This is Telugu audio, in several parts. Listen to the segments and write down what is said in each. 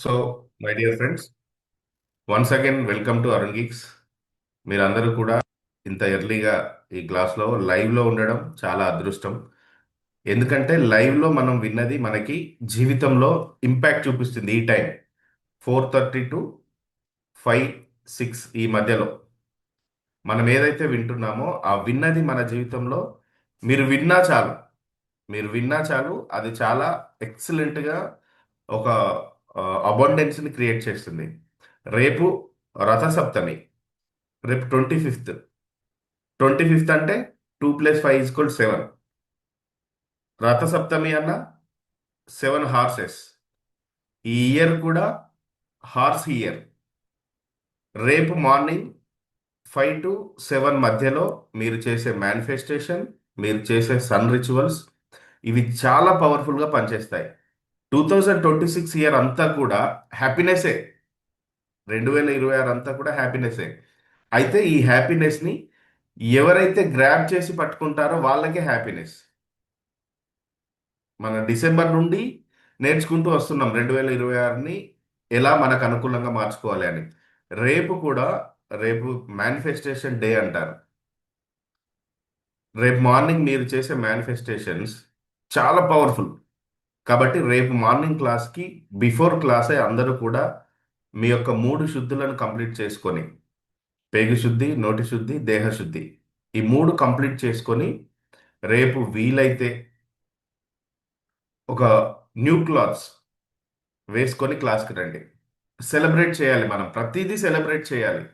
So my dear friends, once again welcome to Arun geeks. మీరందరూ కూడా ఇంత ఎర్లీగా ఈ క్లాస్లో లైవ్లో ఉండడం చాలా అదృష్టం. ఎందుకంటే లైవ్లో మనం విన్నది మనకి జీవితంలో ఇంపాక్ట్ చూపిస్తుంది. ఈ టైం 4:30 టు 5-6 ఈ మధ్యలో మనం ఏదైతే వింటున్నామో ఆ విన్నది మన జీవితంలో మీరు విన్నా చాలు. మీరు విన్నా చాలు, అది చాలా ఎక్సలెంట్గా ఒక అబాండెన్స్ని క్రియేట్ చేస్తుంది. రేపు రథసప్తమి, రేపు 25th. 25th అంటే 2+5=7. రథసప్తమి అన్న 7 హార్సెస్. ఈ ఇయర్ కూడా హార్స్ ఇయర్. రేపు మార్నింగ్ 5 to 7 మధ్యలో మీరు చేసే మేనిఫెస్టేషన్, మీరు చేసే సన్ రిచువల్స్, ఇవి చాలా పవర్ఫుల్గా పనిచేస్తాయి. 2026 ఇయర్ అంతా కూడా హ్యాపీనెస్సే. 2026 అంతా కూడా హ్యాపీనెస్సే. అయితే ఈ హ్యాపీనెస్ని ఎవరైతే గ్రాబ్ చేసి పట్టుకుంటారో వాళ్ళకే హ్యాపీనెస్. మన డిసెంబర్ నుండి నేర్చుకుంటూ వస్తున్నాం 2026ని ఎలా మనకు అనుకూలంగా మార్చుకోవాలి అని. రేపు కూడా, రేపు మేనిఫెస్టేషన్ డే అంటారు. రేపు మార్నింగ్ మీరు చేసే మేనిఫెస్టేషన్స్ చాలా పవర్ఫుల్. కాబట్టి రేపు మార్నింగ్ క్లాస్కి బిఫోర్ క్లాసే అందరూ కూడా మీ యొక్క 3 శుద్ధులను కంప్లీట్ చేసుకొని, పేగు శుద్ధి, నోటి శుద్ధి, దేహ శుద్ధి, ఈ 3 కంప్లీట్ చేసుకొని రేపు వీలైతే ఒక న్యూ క్లాత్స్ వేసుకొని క్లాస్కి రండి. సెలబ్రేట్ చేయాలి, మనం ప్రతిదీ సెలబ్రేట్ చేయాలి.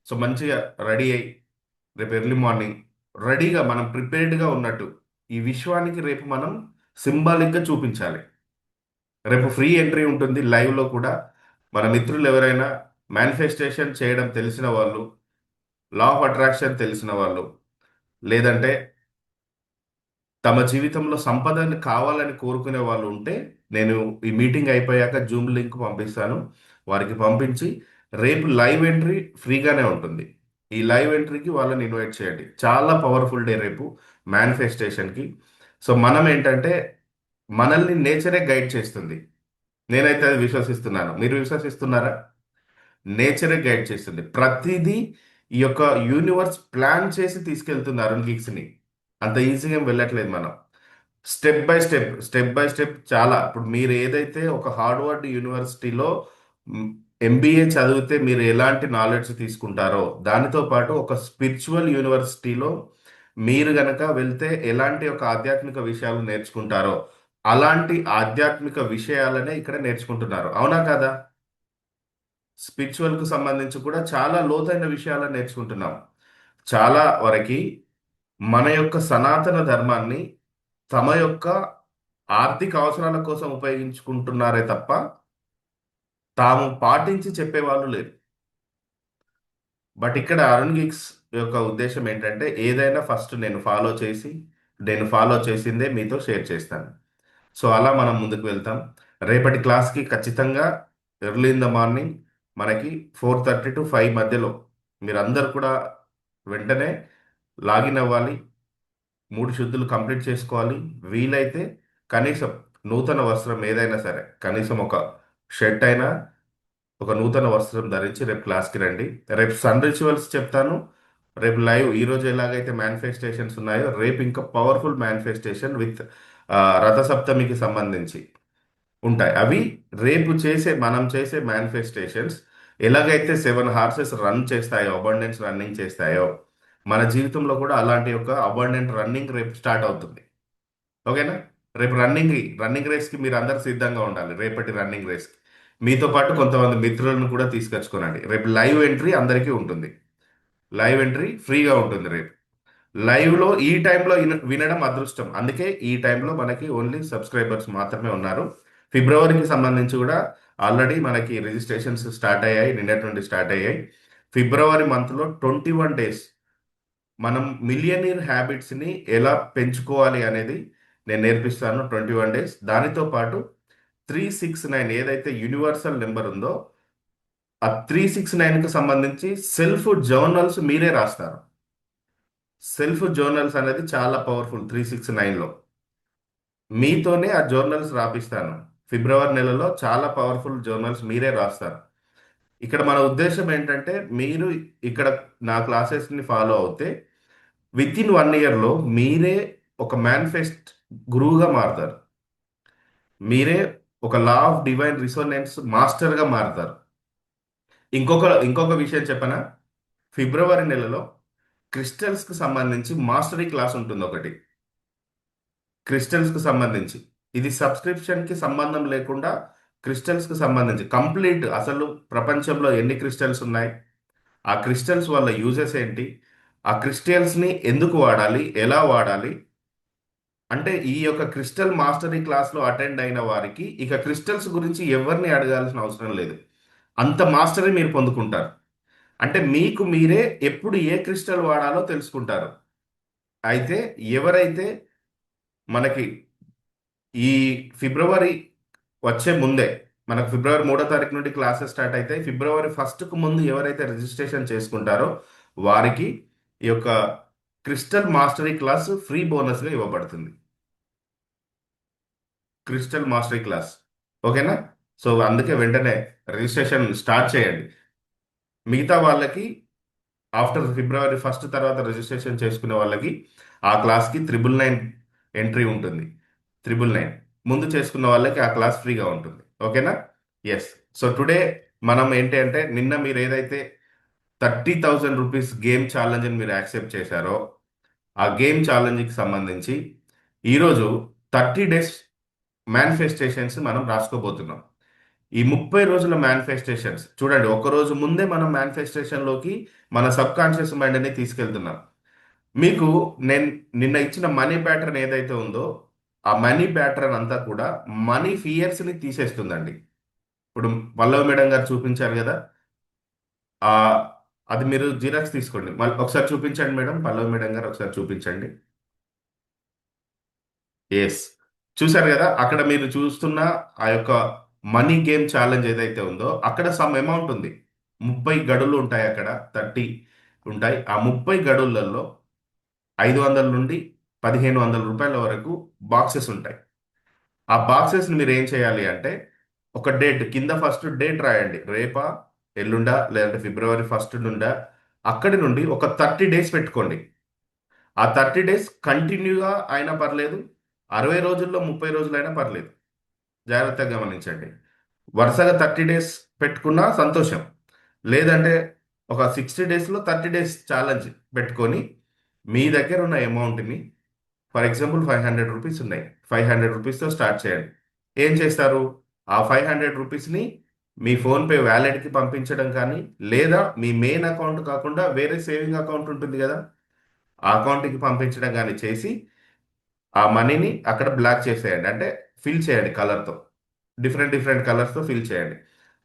సో మంచిగా రెడీ అయ్యి రేపు ఎర్లీ మార్నింగ్ రెడీగా మనం ప్రిపేర్డ్గా ఉన్నట్టు ఈ విశ్వానికి రేపు మనం సింబాలిక్గా చూపించాలి. రేపు ఫ్రీ ఎంట్రీ ఉంటుంది లైవ్లో కూడా. మన మిత్రులు ఎవరైనా మేనిఫెస్టేషన్ చేయడం తెలిసిన వాళ్ళు, లా ఆఫ్ అట్రాక్షన్ తెలిసిన వాళ్ళు, లేదంటే తమ జీవితంలో సంపదను కావాలని కోరుకునే వాళ్ళు ఉంటే నేను ఈ మీటింగ్ అయిపోయాక జూమ్ లింక్ పంపిస్తాను. వారికి పంపించి రేపు లైవ్ ఎంట్రీ ఫ్రీగానే ఉంటుంది. ఈ లైవ్ ఎంట్రీకి వాళ్ళని ఇన్వైట్ చేయండి. చాలా పవర్ఫుల్ డే రేపు మేనిఫెస్టేషన్కి. సో మనం ఏంటంటే మనల్ని నేచరే గైడ్ చేస్తుంది. నేనైతే అది విశ్వసిస్తున్నాను. మీరు విశ్వసిస్తున్నారా? నేచరే గైడ్ చేస్తుంది ప్రతిదీ. ఈ యొక్క యూనివర్స్ ప్లాన్ చేసి తీసుకెళ్తుంది అరుణ్ గిక్స్ని. అంత ఈజీగా ఏం వెళ్ళట్లేదు మనం. Step by step, step by step. చాలా ఇప్పుడు మీరు ఏదైతే ఒక హార్వర్డ్ యూనివర్సిటీలో ఎంబీఏ చదివితే మీరు ఎలాంటి నాలెడ్జ్ తీసుకుంటారో, దానితో పాటు ఒక స్పిరిచువల్ యూనివర్సిటీలో మీరు గనక వెళ్తే ఎలాంటి ఒక ఆధ్యాత్మిక విషయాలు నేర్చుకుంటారో, అలాంటి ఆధ్యాత్మిక విషయాలనే ఇక్కడ నేర్చుకుంటున్నారు. అవునా కదా? స్పిరిచువల్కు సంబంధించి కూడా చాలా లోతైన విషయాలను నేర్చుకుంటున్నాం. చాలా వరకు మన యొక్క సనాతన ధర్మాన్ని తమ యొక్క ఆర్థిక అవసరాల కోసం ఉపయోగించుకుంటున్నారే తప్ప తాము పాటించి చెప్పేవాళ్ళు లేరు. బట్ ఇక్కడ అరుణ్ గిక్స్ యొక్క ఉద్దేశం ఏంటంటే ఏదైనా ఫస్ట్ నేను ఫాలో చేసిందే మీతో షేర్ చేస్తాను. సో అలా మనం ముందుకు వెళ్తాం. రేపటి క్లాస్కి ఖచ్చితంగా ఎర్లీ ఇన్ ద మార్నింగ్ మనకి 4:30 to 5 మధ్యలో మీరందరూ కూడా వెంటనే లాగిన్ అవ్వాలి. 3 శుద్ధులు కంప్లీట్ చేసుకోవాలి. వీలైతే కనీసం నూతన వస్త్రం ఏదైనా సరే, కనీసం ఒక షర్ట్ అయినా, ఒక నూతన వస్త్రం ధరించి రేపు క్లాస్కి రండి. రేపు సన్ రిచువల్స్ చెప్తాను. రేపు లైవ్ ఈరోజు ఎలాగైతే మేనిఫెస్టేషన్స్ ఉన్నాయో రేపు ఇంకా పవర్ఫుల్ మేనిఫెస్టేషన్ విత్ రథసప్తమికి సంబంధించి ఉంటాయి. అవి రేపు మనం చేసే మేనిఫెస్టేషన్స్ ఎలాగైతే 7 హార్సెస్ రన్ చేస్తాయో, అబండెన్స్ రన్నింగ్ చేస్తాయో, మన జీవితంలో కూడా అలాంటి ఒక అబండెంట్ రన్నింగ్ రేపు స్టార్ట్ అవుతుంది. ఓకేనా? రేపు రన్నింగ్ రేస్కి మీరు అందరు సిద్ధంగా ఉండాలి. రేపటి రన్నింగ్ రేస్కి మీతో పాటు కొంతమంది మిత్రులను కూడా తీసుకొచ్చుకోనండి. రేపు లైవ్ ఎంట్రీ అందరికీ ఉంటుంది. లైవ్ ఎంట్రీ ఫ్రీగా ఉంటుంది రేపు. లైవ్లో ఈ టైంలో వినడం అదృష్టం. అందుకే ఈ టైంలో మనకి ఓన్లీ సబ్స్క్రైబర్స్ మాత్రమే ఉన్నారు. ఫిబ్రవరికి సంబంధించి కూడా ఆల్రెడీ మనకి రిజిస్ట్రేషన్స్ స్టార్ట్ అయ్యాయి. నిన్నటి నుండి స్టార్ట్ అయ్యాయి. ఫిబ్రవరి మంత్లో 21 డేస్ మనం మిలియనీర్ హ్యాబిట్స్ని ఎలా పెంచుకోవాలి అనేది నేను నేర్పిస్తాను. 21 డేస్. దానితో పాటు 369 ఏదైతే యూనివర్సల్ నెంబర్ ఉందో ఆ 369కి సంబంధించి సెల్ఫ్ జర్నల్స్ మీరే రాస్తారు. సెల్ఫ్ జర్నల్స్ అనేది చాలా పవర్ఫుల్. 369లో మీతోనే ఆ జర్నల్స్ రాపిస్తాను. ఫిబ్రవరి నెలలో చాలా పవర్ఫుల్ జర్నల్స్ మీరే రాస్తారు. ఇక్కడ మన ఉద్దేశం ఏంటంటే మీరు ఇక్కడ నా క్లాసెస్ని ఫాలో అవుతే విత్ ఇన్ 1 ఇయర్లో మీరే ఒక మేనిఫెస్ట్ గురువుగా మారుతారు. మీరే ఒక లా ఆఫ్ డివైన్ రిసోనెన్స్ మాస్టర్గా మారుతారు. ఇంకొక విషయం చెప్పనా? ఫిబ్రవరి నెలలో క్రిస్టల్స్కి సంబంధించి మాస్టరీ క్లాస్ ఉంటుంది ఒకటి. క్రిస్టల్స్కి సంబంధించి ఇది సబ్స్క్రిప్షన్కి సంబంధం లేకుండా క్రిస్టల్స్కి సంబంధించి కంప్లీట్ అసలు ప్రపంచంలో ఎన్ని క్రిస్టల్స్ ఉన్నాయి, ఆ క్రిస్టల్స్ వల్ల యూజెస్ ఏంటి, ఆ క్రిస్టల్స్ని ఎందుకు వాడాలి, ఎలా వాడాలి, అంటే ఈ యొక్క క్రిస్టల్ మాస్టరీ క్లాస్లో అటెండ్ అయిన వారికి ఇక క్రిస్టల్స్ గురించి ఎవరిని అడగాల్సిన అవసరం లేదు. అంత మాస్టరీ మీరు పొందుకుంటారు. అంటే మీకు మీరే ఎప్పుడు ఏ క్రిస్టల్ వాడాలో తెలుసుకుంటారు. అయితే ఎవరైతే మనకి ఈ ఫిబ్రవరి వచ్చే ముందే, మనకు ఫిబ్రవరి 3వ తారీఖు నుండి క్లాసెస్ స్టార్ట్ అవుతాయి. ఫిబ్రవరి 1కు ముందు ఎవరైతే రిజిస్ట్రేషన్ చేసుకుంటారో వారికి ఈ యొక్క క్రిస్టల్ మాస్టరీ క్లాస్ ఫ్రీ బోనస్గా ఇవ్వబడుతుంది. Crystal mastery class. ఓకేనా? సో అందుకే వెంటనే రిజిస్ట్రేషన్ స్టార్ట్ చేయండి. మిగతా వాళ్ళకి ఆఫ్టర్ ఫిబ్రవరి 1 తర్వాత రిజిస్ట్రేషన్ చేసుకునే వాళ్ళకి ఆ క్లాస్కి 999 ఎంట్రీ ఉంటుంది. 999 ముందు చేసుకున్న వాళ్ళకి ఆ క్లాస్ ఫ్రీగా ఉంటుంది. ఓకేనా? ఎస్. సో టుడే మనం ఏంటి అంటే నిన్న మీరు ఏదైతే 30,000 రూపీస్ గేమ్ ఛాలెంజ్ మీరు యాక్సెప్ట్ చేశారో ఆ గేమ్ ఛాలెంజ్కి సంబంధించి ఈరోజు 30 డేస్ మేనిఫెస్టేషన్స్ మనం రాసుకోబోతున్నాం. ఈ 30 రోజుల మేనిఫెస్టేషన్స్ చూడండి, ఒక రోజు ముందే మనం మేనిఫెస్టేషన్లోకి మన సబ్ కాన్షియస్ మైండ్ని తీసుకెళ్తున్నాం. మీకు నేను నిన్న ఇచ్చిన మనీ ప్యాటర్న్ ఏదైతే ఉందో ఆ మనీ ప్యాటర్న్ అంతా కూడా మనీ ఫియర్స్ని తీసేస్తుందండి. ఇప్పుడు పల్లవి మేడం గారు చూపించారు కదా, ఆ అది మీరు జిరాక్స్ తీసుకోండి. మళ్ళీ ఒకసారి చూపించండి మేడం, పల్లవి మేడం గారు ఒకసారి చూపించండి. ఎస్. చూశారు కదా, అక్కడ మీరు చూస్తున్న ఆ యొక్క మనీ గేమ్ ఛాలెంజ్ ఏదైతే ఉందో అక్కడ సమ్ అమౌంట్ ఉంది. 30 గడులు ఉంటాయి, అక్కడ 30 ఉంటాయి. ఆ 30 గడులలో 500 నుండి 1,500 రూపాయల వరకు బాక్సెస్ ఉంటాయి. ఆ బాక్సెస్ని మీరు ఏం చేయాలి అంటే ఒక డేట్ కింద ఫస్ట్ డేట్ రాయండి. రేపా, ఎల్లుండా, లేదంటే ఫిబ్రవరి 1 నుండా, అక్కడి నుండి ఒక 30 డేస్ పెట్టుకోండి. ఆ 30 డేస్ కంటిన్యూగా అయినా పర్లేదు, 60 రోజుల్లో 30 రోజులైనా పర్లేదు. జాగ్రత్తగా గమనించండి. వరుసగా 30 డేస్ పెట్టుకున్నా సంతోషం. లేదంటే ఒక 60 డేస్లో 30 డేస్ ఛాలెంజ్ పెట్టుకొని మీ దగ్గర ఉన్న అమౌంట్ని, ఫర్ ఎగ్జాంపుల్ 500 రూపీస్ ఉన్నాయి, 500 రూపీస్తో స్టార్ట్ చేయండి. ఏం చేస్తారు? ఆ 500 రూపీస్ని మీ ఫోన్పే వ్యాలెట్కి పంపించడం కానీ, లేదా మీ మెయిన్ అకౌంట్ కాకుండా వేరే సేవింగ్ అకౌంట్ ఉంటుంది కదా, ఆ అకౌంట్కి పంపించడం కానీ చేసి ఆ మనీని అక్కడ బ్లాక్ చేసేయండి. అంటే ఫిల్ చేయండి కలర్తో, డిఫరెంట్ డిఫరెంట్ కలర్స్తో ఫిల్ చేయండి.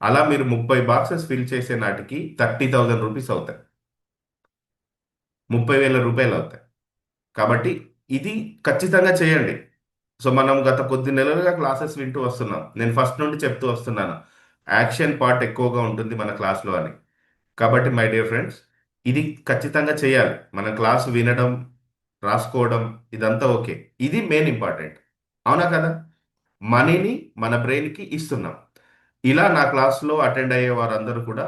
అలా మీరు 30 బాక్సెస్ ఫిల్ చేసే నాటికి 30,000 రూపీస్ అవుతాయి, 30,000 రూపాయలు అవుతాయి. కాబట్టి ఇది ఖచ్చితంగా చేయండి. సో మనం గత కొద్ది నెలలుగా క్లాసెస్ వింటూ వస్తున్నాం. నేను ఫస్ట్ నుండి చెప్తూ వస్తున్నాను, యాక్షన్ పార్ట్ ఎక్కువగా ఉంటుంది మన క్లాస్లో అని. కాబట్టి మై డియర్ ఫ్రెండ్స్, ఇది ఖచ్చితంగా చేయాలి. మన క్లాస్ వినడం, రాసుకోవడం ఇదంతా ఓకే. ఇది మెయిన్ ఇంపార్టెంట్. అవునా కదా? మనీని మన బ్రెయిన్కి ఇస్తున్నాం. ఇలా నా క్లాస్లో అటెండ్ అయ్యే వారందరూ కూడా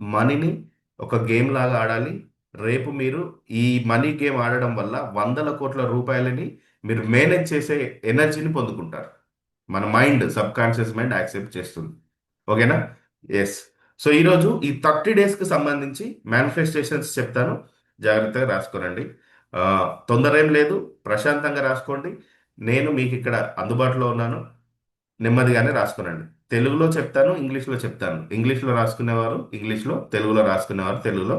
మనీని ఒక గేమ్ లాగా ఆడాలి. రేపు మీరు ఈ మనీ గేమ్ ఆడడం వల్ల వందల కోట్ల రూపాయలని మీరు మేనేజ్ చేసే ఎనర్జీని పొందుకుంటారు. మన mind, sub conscious mind accept చేస్తుంది. ఓకేనా? ఎస్. సో ఈరోజు ఈ 30 డేస్కి సంబంధించి మేనిఫెస్టేషన్స్ చెప్తాను, జాగ్రత్తగా రాసుకోనండి. ఆ, తొందర ఏం లేదు, ప్రశాంతంగా రాసుకోండి. నేను మీకు ఇక్కడ అందుబాటులో ఉన్నాను. నెమ్మదిగానే రాసుకోనండి. తెలుగులో చెప్తాను, ఇంగ్లీష్లో చెప్తాను. ఇంగ్లీష్లో రాసుకునేవారు ఇంగ్లీష్లో, తెలుగులో రాసుకునేవారు తెలుగులో.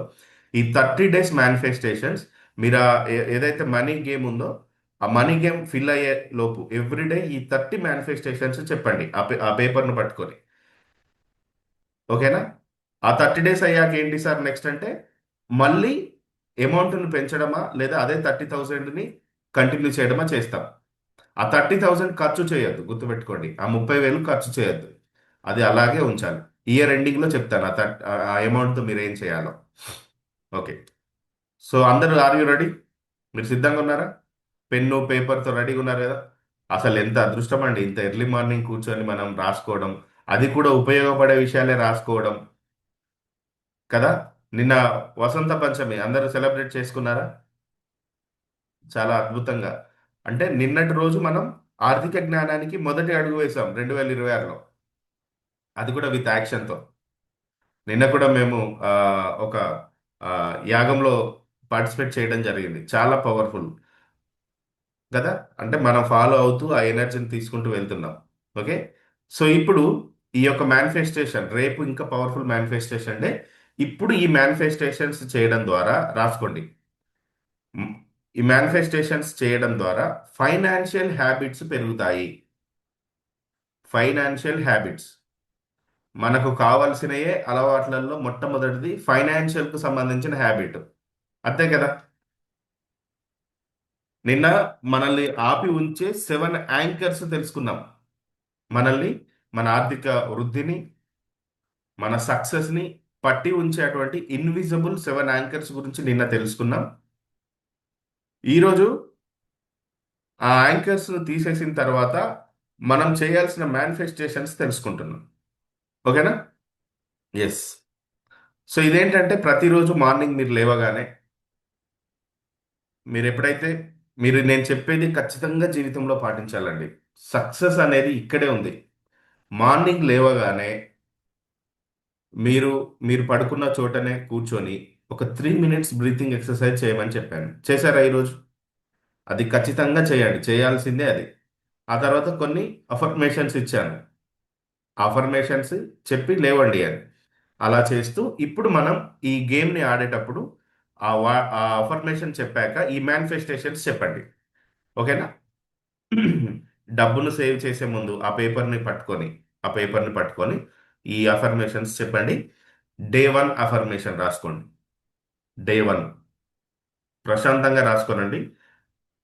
ఈ 30 డేస్ మేనిఫెస్టేషన్స్ మీరు ఏదైతే మనీ గేమ్ ఉందో ఆ మనీ గేమ్ ఫిల్ అయ్యే లోపు ఎవ్రీడే ఈ 30 మేనిఫెస్టేషన్స్ చెప్పండి ఆ పేపర్ను పట్టుకొని. ఓకేనా? ఆ 30 డేస్ అయ్యాక ఏంటి సార్ నెక్స్ట్ అంటే మళ్ళీ అమౌంట్ని పెంచడమా లేదా అదే 30,000ని కంటిన్యూ చేయడమా చేస్తాం. ఆ 30,000 ఖర్చు చేయొద్దు, గుర్తుపెట్టుకోండి. ఆ 30,000 ఖర్చు చేయొద్దు, అది అలాగే ఉంచాలి. ఇయర్ ఎండింగ్లో చెప్తాను ఆ అమౌంట్తో మీరు ఏం చేయాలో. ఓకే. సో అందరూ ఆర్ యూ రెడీ? మీరు సిద్ధంగా ఉన్నారా? పెన్ను పేపర్తో రెడీగా ఉన్నారు కదా? అసలు ఎంత అదృష్టం అండి, ఇంత ఎర్లీ మార్నింగ్ కూర్చొని మనం రాసుకోవడం, అది కూడా ఉపయోగపడే విషయాలే రాసుకోవడం కదా. నిన్న వసంత పంచమి అందరూ సెలబ్రేట్ చేసుకున్నారా? చాలా అద్భుతంగా. అంటే నిన్నటి రోజు మనం ఆర్థిక జ్ఞానానికి మొదటి అడుగు వేశాం 2026లో. అది కూడా విత్ యాక్షన్తో. నిన్న కూడా మేము ఆ, ఒక ఆ, యాగంలో పార్టిసిపేట్ చేయడం జరిగింది. చాలా పవర్ఫుల్ కదా. అంటే మనం ఫాలో అవుతూ ఆ ఎనర్జీని తీసుకుంటూ వెళ్తున్నాం. ఓకే. సో ఇప్పుడు ఈ యొక్క మేనిఫెస్టేషన్ రేపు ఇంకా పవర్ఫుల్ మేనిఫెస్టేషన్ అంటే, ఇప్పుడు ఈ మేనిఫెస్టేషన్స్ చేయడం ద్వారా రాసుకోండి. మ్, ఈ మేనిఫెస్టేషన్స్ చేయడం ద్వారా ఫైనాన్షియల్ హ్యాబిట్స్ పెరుగుతాయి. ఫైనాన్షియల్ హ్యాబిట్స్ మనకు కావాల్సినయే అలవాట్లలో మొట్టమొదటిది ఫైనాన్షియల్ కు సంబంధించిన హ్యాబిట్. అంతే కదా. నిన్న మనల్ని ఆపి ఉంచే 7 యాంకర్స్ తెలుసుకున్నాం. మనల్ని, మన ఆర్థిక వృద్ధిని, మన సక్సెస్ ని పట్టి ఉంచేటువంటి ఇన్విజిబుల్ 7 యాంకర్స్ గురించి నిన్న తెలుసుకున్నాం. ఈరోజు ఆ యాంకర్స్ ను తీసేసిన తర్వాత మనం చేయాల్సిన మేనిఫెస్టేషన్స్ తెలుసుకుంటున్నాం. ఓకేనా. ఎస్. సో ఇదేంటంటే ప్రతిరోజు మార్నింగ్ మీరు లేవగానే, మీరు ఎప్పుడైతే, మీరు నేను చెప్పేది ఖచ్చితంగా జీవితంలో పాటించాలండి. సక్సెస్ అనేది ఇక్కడే ఉంది. మార్నింగ్ లేవగానే మీరు మీరు పడుకున్న చోటనే కూర్చొని ఒక 3 మినిట్స్ బ్రీతింగ్ ఎక్సర్సైజ్ చేయమని చెప్పాను. చేశారా ఈరోజు? అది ఖచ్చితంగా చేయండి, చేయాల్సిందే అది. ఆ తర్వాత కొన్ని అఫర్మేషన్స్ ఇచ్చాను. అఫర్మేషన్స్ చెప్పి లేవండి అని. అలా చేస్తూ ఇప్పుడు మనం ఈ గేమ్ని ఆడేటప్పుడు ఆ అఫర్మేషన్ చెప్పాక ఈ మేనిఫెస్టేషన్స్ చెప్పండి. ఓకేనా. డబ్బును సేవ్ చేసే ముందు ఆ పేపర్ని పట్టుకొని ఈ అఫర్మేషన్స్ చెప్పండి. డే 1 అఫర్మేషన్ రాసుకోండి. డే 1 ప్రశాంతంగా రాసుకోనండి.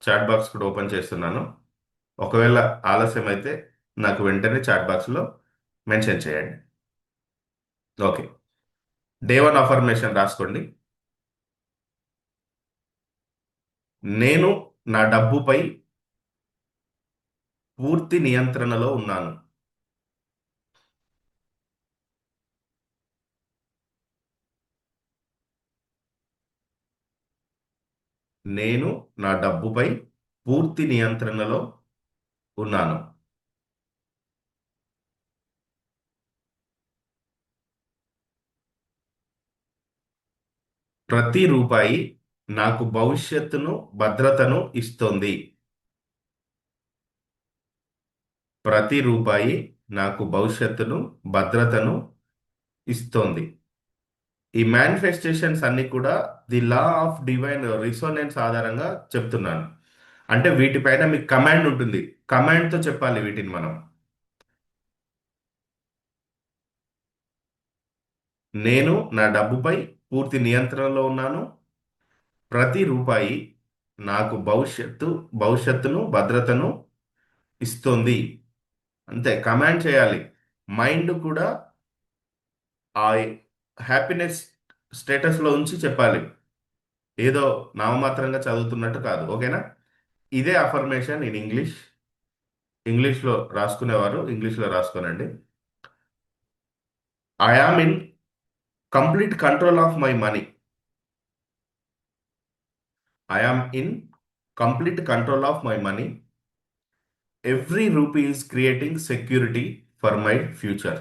చాట్ బాక్స్ కూడా ఓపెన్ చేస్తున్నాను. ఒకవేళ ఆలస్యం అయితే నాకు వెంటనే చాట్ బాక్స్లో మెన్షన్ చేయండి. ఓకే. డే 1 అఫర్మేషన్ రాసుకోండి. నేను నా డబ్బుపై పూర్తి నియంత్రణలో ఉన్నాను. నేను నా డబ్బుపై పూర్తి నియంత్రణలో ఉన్నాను. ప్రతి రూపాయి నాకు భవిష్యత్తును, భద్రతను ఇస్తోంది. ప్రతి రూపాయి నాకు భవిష్యత్తును, భద్రతను ఇస్తోంది. ఈ మేనిఫెస్టేషన్స్ అన్ని కూడా the law of divine resonance ఆధారంగా చెప్తున్నాను. అంటే వీటిపైన మీకు కమాండ్ ఉంటుంది. కమాండ్తో చెప్పాలి వీటిని మనం. నేను నా డబ్బుపై పూర్తి నియంత్రణలో ఉన్నాను. ప్రతి రూపాయి నాకు భవిష్యత్తును, భద్రతను ఇస్తుంది. అంతే, కమాండ్ చేయాలి. మైండ్ కూడా ఆ హ్యాపీనెస్ స్టేటస్లో ఉంచి చెప్పాలి. ఏదో నామమాత్రంగా చదువుతున్నట్టు కాదు. ఓకేనా. ఇదే అఫర్మేషన్ ఇన్ ఇంగ్లీష్. ఇంగ్లీష్లో రాసుకునేవారు ఇంగ్లీష్లో రాసుకోనండి. I am in complete control of my money. I am in complete control of my money. Every rupee is creating security for my future.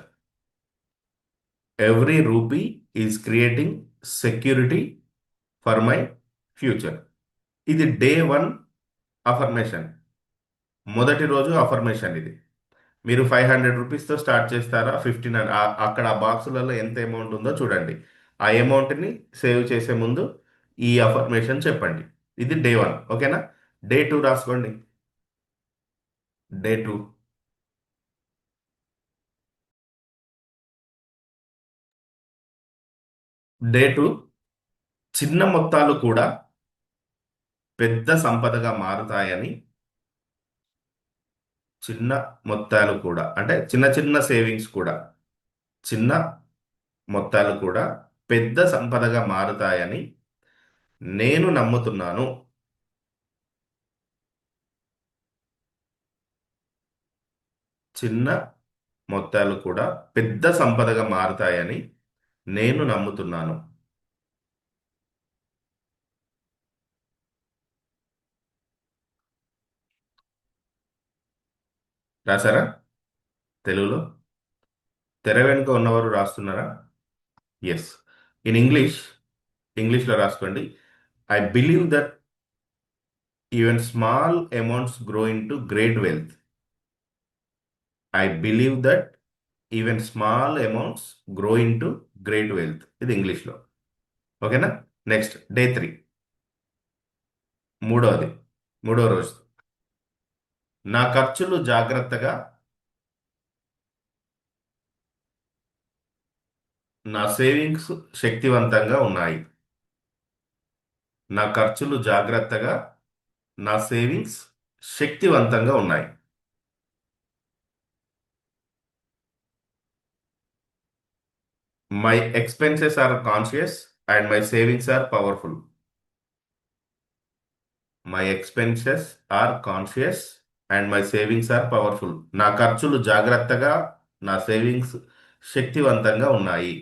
Every rupee is creating security for my future. ఇది డే 1 అఫర్మేషన్. మొదటి రోజు అఫర్మేషన్ ఇది. మీరు 500 రూపీస్తో స్టార్ట్ చేస్తారా, 1500, అక్కడ ఆ బాక్సులలో ఎంత అమౌంట్ ఉందో చూడండి. ఆ అమౌంట్ని సేవ్ చేసే ముందు ఈ అఫర్మేషన్ చెప్పండి. ఇది డే 1. ఓకేనా. డే 2 రాసుకోండి. డే 2. డే 2, చిన్న మొత్తాలు కూడా పెద్ద సంపదగా మారుతాయని. చిన్న మొత్తాలు కూడా అంటే చిన్న చిన్న సేవింగ్స్ కూడా, చిన్న మొత్తాలు కూడా పెద్ద సంపదగా మారుతాయని నేను నమ్ముతున్నాను. చిన్న మొత్తాలు కూడా పెద్ద సంపదగా మారుతాయని నేను నమ్ముతున్నాను. రాసారా తెలుగులో? తెర వెనుక ఉన్నవారు రాస్తున్నారా? ఎస్. ఇన్ ఇంగ్లీష్లో రాసుకోండి. I believe that even small amounts grow in to great wealth. I believe that even small amounts grow in to great wealth. ఇది ఇంగ్లీష్లో. ఓకేనా? నెక్స్ట్ డే 3, మూడోది, మూడో రోజు. నా ఖర్చులు జాగ్రత్తగా, నా సేవింగ్స్ శక్తివంతంగా ఉన్నాయి. నా ఖర్చులు జాగ్రత్తగా, నా సేవింగ్స్ శక్తివంతంగా ఉన్నాయి. My expenses are conscious and my savings are powerful. My expenses are conscious and my savings are powerful. నా ఖర్చులు జాగ్రత్తగా, నా సేవింగ్స్ శక్తివంతంగా ఉన్నాయి.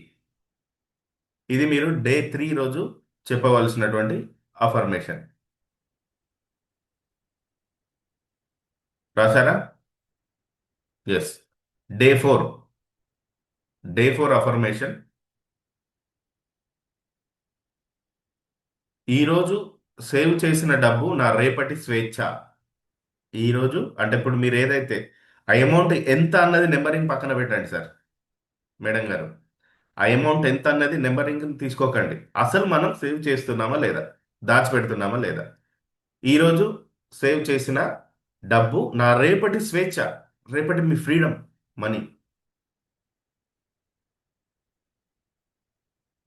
ఇది మీరు డే 3 రోజు చెప్పవలసినటువంటి అఫర్మేషన్. రాశారా? ఎస్. Day 4, day 4 affirmation. ఈరోజు సేవ్ చేసిన డబ్బు నా రేపటి స్వేచ్ఛ. ఈరోజు అంటే ఇప్పుడు మీరు ఏదైతే ఆ అమౌంట్ ఎంత అన్నది నెంబరింగ్ పక్కన పెట్టండి సార్, మేడం గారు. ఆ అమౌంట్ ఎంత అన్నది నెంబరింగ్ తీసుకోకండి. అసలు మనం సేవ్ చేస్తున్నామా లేదా, దాచిపెడుతున్నామా లేదా. ఈరోజు సేవ్ చేసిన డబ్బు నా రేపటి స్వేచ్ఛ, రేపటి మీ freedom, money.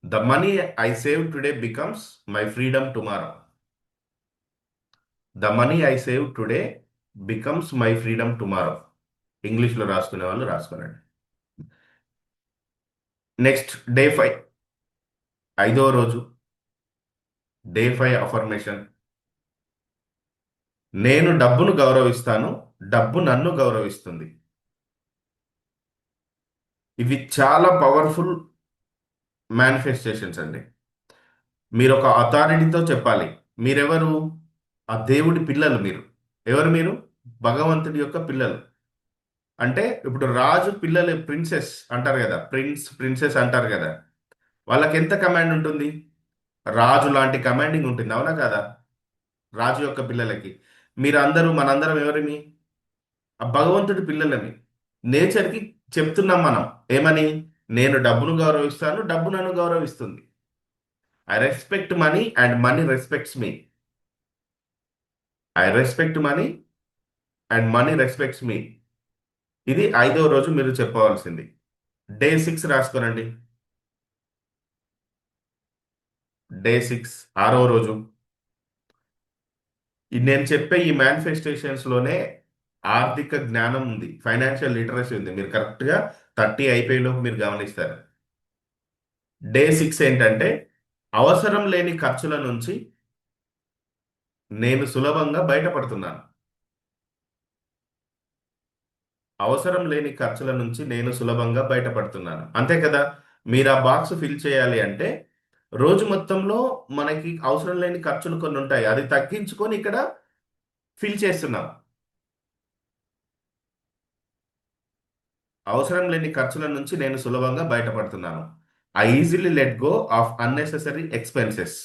The money I save today becomes my freedom tomorrow. The money I save today becomes my freedom tomorrow. ఇంగ్లీష్లో రాసుకునే వాళ్ళు రాసుకోనండి. నెక్స్ట్ డే 5, ఐదో రోజు. Day 5 affirmation. నేను డబ్బును గౌరవిస్తాను, డబ్బు నన్ను గౌరవిస్తుంది. ఇవి చాలా పవర్ఫుల్ మేనిఫెస్టేషన్స్ అండి. మీరు ఒక అథారిటీతో చెప్పాలి. మీరెవరు? ఆ దేవుడి పిల్లలు మీరు. ఎవరు మీరు? భగవంతుడి యొక్క పిల్లలు. అంటే ఇప్పుడు రాజు పిల్లలు ప్రిన్సెస్ అంటారు కదా, ప్రిన్సెస్ అంటారు కదా. వాళ్ళకి ఎంత కమాండ్ ఉంటుంది? రాజు లాంటి కమాండింగ్ ఉంటుంది, అవునా కదా? రాజు యొక్క పిల్లలకి. మీరందరూ, మనందరం ఎవరిమి? ఆ భగవంతుడి పిల్లలని. నేచర్కి చెప్తున్నాం మనం. ఏమని? నేను డబ్బును గౌరవిస్తాను, డబ్బు నన్ను గౌరవిస్తుంది. I respect money and money respects me. I respect money and money respects me. ఇది ఐదో రోజు మీరు చెప్పవలసింది. డే 6 రాసుకోనండి. డే 6 ఆరో రోజు. నేను చెప్పే ఈ మేనిఫెస్టేషన్స్ లోనే ఆర్థిక జ్ఞానం ఉంది, ఫైనాన్షియల్ లిటరసీ ఉంది. మీరు కరెక్ట్గా 30 అయిపోయేలోపు మీరు గమనిస్తారు. డే 6 ఏంటంటే, అవసరం లేని ఖర్చుల నుంచి నేను సులభంగా బయటపడుతున్నాను. అవసరం లేని ఖర్చుల నుంచి నేను సులభంగా బయటపడుతున్నాను. అంతే కదా? మీరు ఆ బాక్స్ ఫిల్ చేయాలి అంటే రోజు మొత్తంలో మనకి అవసరం లేని ఖర్చులు కొన్ని ఉంటాయి. అది తగ్గించుకొని ఇక్కడ ఫిల్ చేస్తున్నాం. అవసరం లేని ఖర్చుల నుంచి నేను సులభంగా బయటపడుతున్నాను. I easily let go of unnecessary expenses.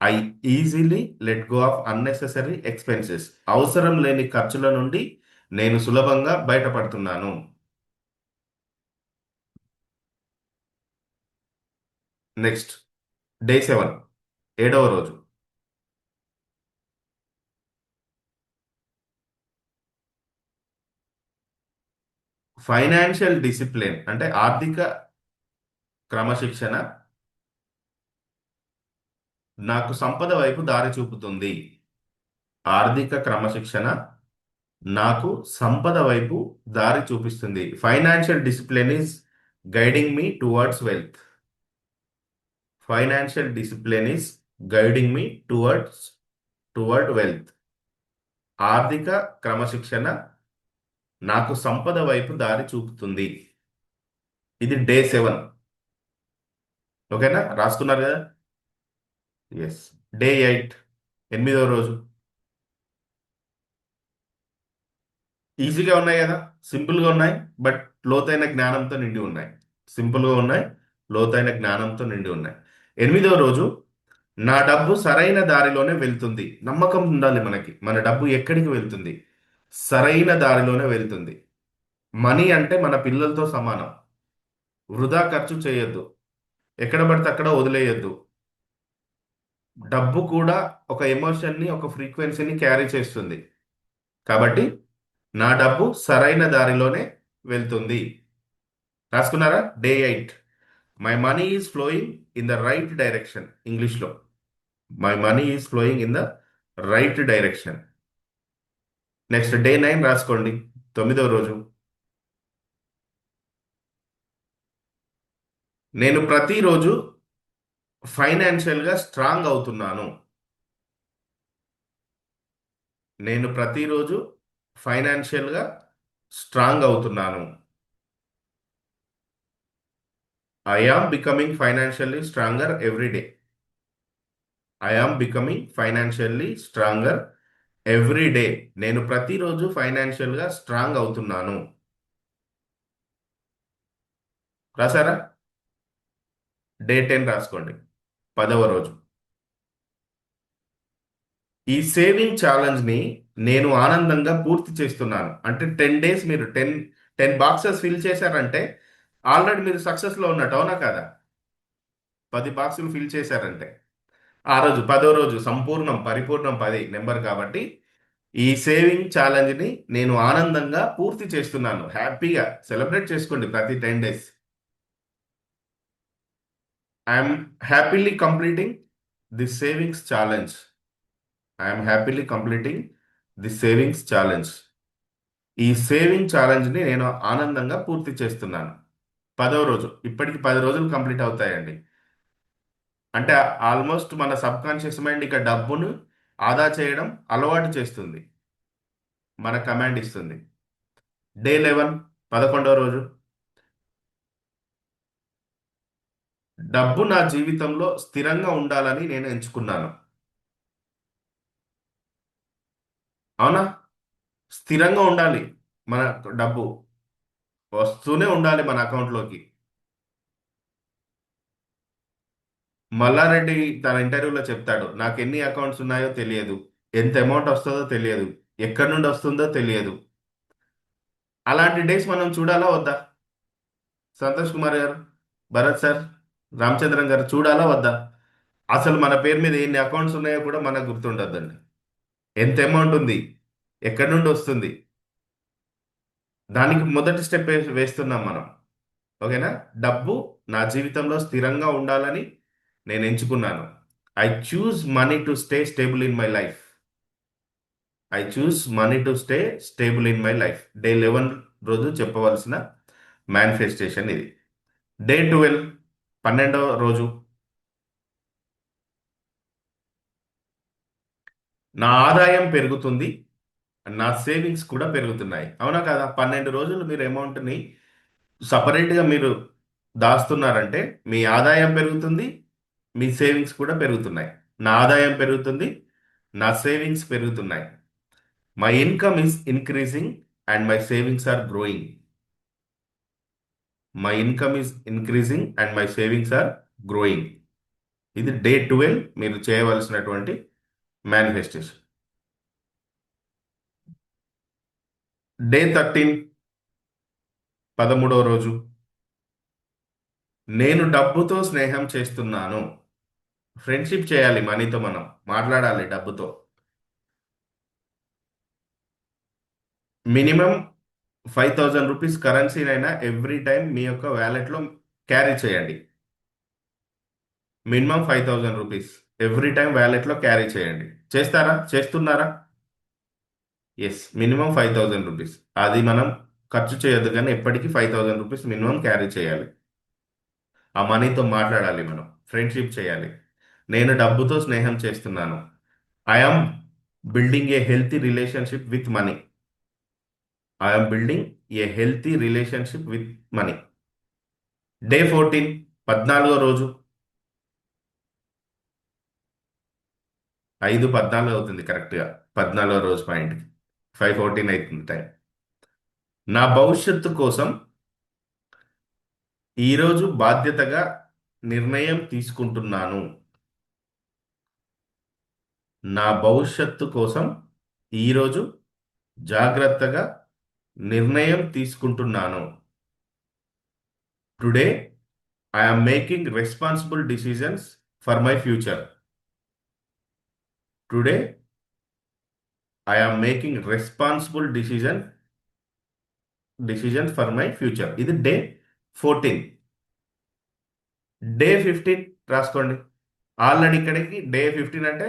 I easily let go of unnecessary expenses. అవసరం లేని ఖర్చుల నుండి నేను సులభంగా బయటపడుతున్నాను. నెక్స్ట్ డే 7, ఏడవ రోజు. ఫైనాన్షియల్ డిసిప్లిన్ అంటే ఆర్థిక క్రమశిక్షణ నాకు సంపద వైపు దారి చూపుతుంది. ఆర్థిక క్రమశిక్షణ నాకు సంపద వైపు దారి చూపిస్తుంది. Financial discipline is guiding me towards wealth. Financial discipline is guiding me towards wealth. ఆర్థిక క్రమశిక్షణ నాకు సంపద వైపు దారి చూపుతుంది. ఇది డే 7. ఓకేనా, రాసుకున్నారు కదా? ఎస్. డే 8, 8వ రోజు. ఈజీగా ఉన్నాయి కదా, సింపుల్గా ఉన్నాయి, బట్ లోతైన జ్ఞానంతో నిండి ఉన్నాయి. సింపుల్గా ఉన్నాయి, లోతైన జ్ఞానంతో నిండి ఉన్నాయి. 8వ రోజు, నా డబ్బు సరైన దారిలోనే వెళ్తుంది. నమ్మకం ఉండాలి మనకి, మన డబ్బు ఎక్కడికి వెళ్తుంది? సరైన దారిలోనే వెళ్తుంది. మనీ అంటే మన పిల్లలతో సమానం. వృధా ఖర్చు చేయొద్దు, ఎక్కడ పడితే అక్కడ వదిలేయొద్దు. డబ్బు కూడా ఒక ఎమోషన్ని, ఒక ఫ్రీక్వెన్సీని క్యారీ చేస్తుంది. కాబట్టి నా డబ్బు సరైన దారిలోనే వెళ్తుంది. రాసుకున్నారా? Day 8, my money is flowing in the right direction. ఇంగ్లీష్లో, my money is flowing in the right direction. Next day 9 రాసుకోండి. 9వ రోజు, నేను ప్రతిరోజు ఫైనాన్షియల్గా స్ట్రాంగ్ అవుతున్నాను. నేను ప్రతిరోజు ఫైనాన్షియల్గా స్ట్రాంగ్ అవుతున్నాను. I am becoming financially stronger every day. I am becoming financially stronger every day. నేను ప్రతిరోజు ఫైనాన్షియల్గా స్ట్రాంగ్ అవుతున్నాను. రాసారా? డే 10 రాసుకోండి. 10వ రోజు, ఈ సేవింగ్ ఛాలెంజ్ని నేను ఆనందంగా పూర్తి చేస్తున్నాను. అంటే 10 డేస్ మీరు టెన్ టెన్ బాక్సెస్ ఫిల్ చేశారంటే ఆల్రెడీ మీరు సక్సెస్లో ఉన్నట్టు, అవునా కదా? 10 బాక్సులు ఫిల్ చేశారంటే ఆ రోజు 10వ రోజు సంపూర్ణం, పరిపూర్ణం 10 నెంబర్ కాబట్టి ఈ సేవింగ్ ఛాలెంజ్ని నేను ఆనందంగా పూర్తి చేస్తున్నాను. హ్యాపీగా సెలబ్రేట్ చేసుకోండి ప్రతి 10 days. I'm happily completing the savings challenge. I'm happily completing the savings challenge. ఈ సేవింగ్ ఛాలెంజ్ని నేను ఆనందంగా పూర్తి చేస్తున్నాను. 10వ రోజు, ఇప్పటికి 10 రోజులు కంప్లీట్ అవుతాయండి. అంటే ఆల్మోస్ట్ మన సబ్ కాన్షియస్ మైండ్ ఇక డబ్బును ఆదా చేయడం అలవాటు చేస్తుంది, మన కమాండ్ ఇస్తుంది. డే 11, 11వ రోజు, డబ్బు నా జీవితంలో స్థిరంగా ఉండాలని నేను ఎంచుకున్నాను. అవునా? స్థిరంగా ఉండాలి. మన డబ్బు వస్తూనే ఉండాలి మన అకౌంట్లోకి. మల్లారెడ్డి తన ఇంటర్వ్యూలో చెప్తాడు, నాకు ఎన్ని అకౌంట్స్ ఉన్నాయో తెలియదు, ఎంత అమౌంట్ వస్తుందో తెలియదు, ఎక్కడి నుండి వస్తుందో తెలియదు. అలాంటి డేస్ మనం చూడాలా వద్దా? సంతోష్ కుమార్ గారు, భరత్ సార్, రామచంద్రన్ గారు, చూడాలా వద్దా? అసలు మన పేరు మీద ఎన్ని అకౌంట్స్ ఉన్నాయో కూడా మనకు గుర్తుండద్దండి. ఎంత అమౌంట్ ఉంది, ఎక్కడి నుండి వస్తుంది, దానికి మొదటి స్టెప్ వేస్తున్నాం మనం. ఓకేనా? డబ్బు నా జీవితంలో స్థిరంగా ఉండాలని నేను ఎంచుకున్నాను. I choose money to stay stable in my life. I choose money to stay stable in my life. Day 11 రోజు చెప్పవలసిన మేనిఫెస్టేషన్ ఇది. డే 12, 12వ రోజు, నా ఆదాయం పెరుగుతుంది, నా సేవింగ్స్ కూడా పెరుగుతున్నాయి. అవునా కదా? 12 రోజులు మీరు అమౌంట్ని సపరేట్గా మీరు దాస్తున్నారంటే మీ ఆదాయం పెరుగుతుంది, మీ సేవింగ్స్ కూడా పెరుగుతున్నాయి. నా ఆదాయం పెరుగుతుంది, నా సేవింగ్స్ పెరుగుతున్నాయి. My income is increasing and my savings are growing. My income is increasing and my savings are growing. ఇది డే 12 మీరు చేయవలసినటువంటి మేనిఫెస్టేషన్. డే 13, 13వ రోజు, నేను డబ్బుతో స్నేహం చేస్తున్నాను. ఫ్రెండ్షిప్ చేయాలి మనీతో, మనం మాట్లాడాలి డబ్బుతో. మినిమం 5000 రూపీస్ కరెన్సీనైనా ఎవ్రీ టైం మీ యొక్క వ్యాలెట్లో క్యారీ చేయండి. మినిమం 5000 రూపీస్ ఎవ్రీ టైం వ్యాలెట్లో క్యారీ చేయండి. చేస్తారా? చేస్తున్నారా? Yes, minimum 5000 rupees. అది మనం ఖర్చు చేయొద్దు, కానీ ఎప్పటికీ 5000 రూపీస్ మినిమం క్యారీ చేయాలి. ఆ మనీతో మాట్లాడాలి మనం, ఫ్రెండ్షిప్ చేయాలి. నేను డబ్బుతో స్నేహం చేస్తున్నాను. I am building a healthy relationship with money. I'm building a healthy relationship with money. Day 14, 14వ రోజు. 5:14 అవుతుంది కరెక్ట్గా. 14వ రోజు పాయింట్కి 5:14 అవుతుంది టైం. నా భవిష్యత్తు కోసం ఈరోజు బాధ్యతగా నిర్ణయం తీసుకుంటున్నాను. నా భవిష్యత్తు కోసం ఈరోజు జాగ్రత్తగా నిర్ణయం తీసుకుంటున్నాను. Today I'm making responsible decisions for my future. Today I'm making responsible decision for my future. ఇది డే 14. డే 15 రాసుకోండి. ఆల్రెడీ ఇక్కడికి డే 15 అంటే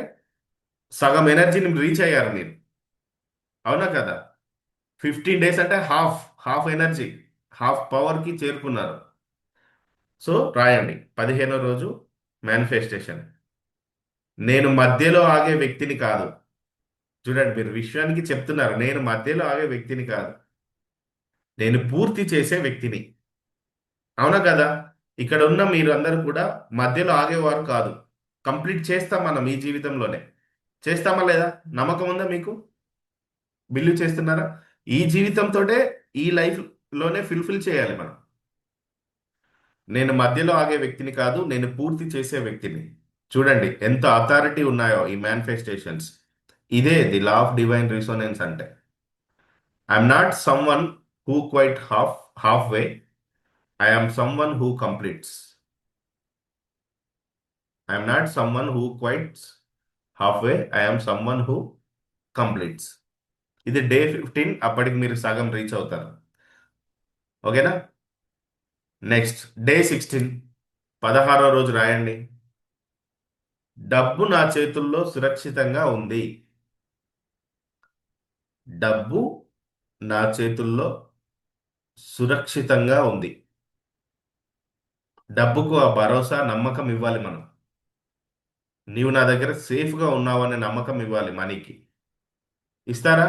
సగం ఎనర్జీని రీచ్ అయ్యారు మీరు. అవునా కదా? 15 days అంటే హాఫ్ హాఫ్ ఎనర్జీ, హాఫ్ పవర్కి చేరుకున్నారు. సో రాయండి 15వ రోజు మేనిఫెస్టేషన్. నేను మధ్యలో ఆగే వ్యక్తిని కాదు. చూడండి, మీరు విశ్వానికి చెప్తున్నారు, నేను మధ్యలో ఆగే వ్యక్తిని కాదు, నేను పూర్తి చేసే వ్యక్తిని. అవునా కదా? ఇక్కడ ఉన్న మీరు అందరూ కూడా మధ్యలో ఆగేవారు కాదు. కంప్లీట్ చేస్తాం మనం ఈ జీవితంలోనే. చేస్తామా లేదా? నమ్మకం ఉందా మీకు? బిల్లు చేస్తున్నారా? ఈ జీవితంతోటే ఈ లైఫ్లోనే ఫుల్ఫిల్ చేయాలి మనం. నేను మధ్యలో ఆగే వ్యక్తిని కాదు, నేను పూర్తి చేసే వ్యక్తిని. చూడండి ఎంత అథారిటీ ఉన్నాయో ఈ మేనిఫెస్టేషన్స్. ఇదే the law of divine resonance అంటే. I'm not someone who quit halfway, I'm someone who completes. I'm not someone who quits halfway, I'm someone who completes. ఇది డే 15. అప్పటికి మీరు సగం రీచ్ అవుతారు. ఓకేనా? నెక్స్ట్ డే 16, 16వ రోజు రాయండి. డబ్బు నా చేతుల్లో సురక్షితంగా ఉంది. డబ్బు నా చేతుల్లో సురక్షితంగా ఉంది. డబ్బుకు ఆ భరోసా, నమ్మకం ఇవ్వాలి మనం. నీవు నా దగ్గర సేఫ్గా ఉన్నావనే నమ్మకం ఇవ్వాలి మనీకి. ఇస్తారా?